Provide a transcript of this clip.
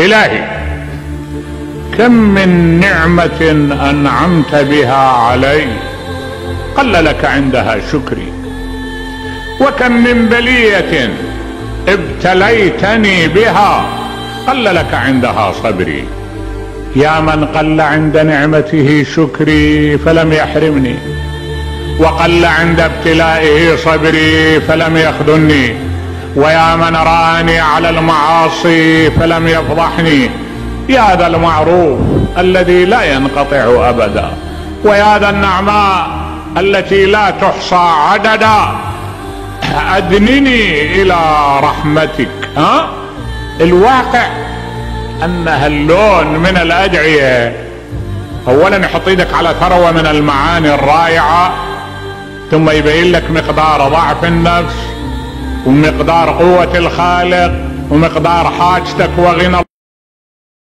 إلهي كم من نعمة أنعمت بها علي قل لك عندها شكري، وكم من بلية ابتليتني بها قل لك عندها صبري. يا من قل عند نعمته شكري فلم يحرمني، وقل عند ابتلائه صبري فلم يخذلني، ويا من رآني على المعاصي فلم يفضحني. يا ذا المعروف الذي لا ينقطع أبدا، ويا ذا النعماء التي لا تحصى عددا، أدنني إلى رحمتك. الواقع أن هاللون من الأدعية أولا يحط ايدك على ثروة من المعاني الرائعة، ثم يبين لك مقدار ضعف النفس ومقدار قوة الخالق ومقدار حاجتك وغنى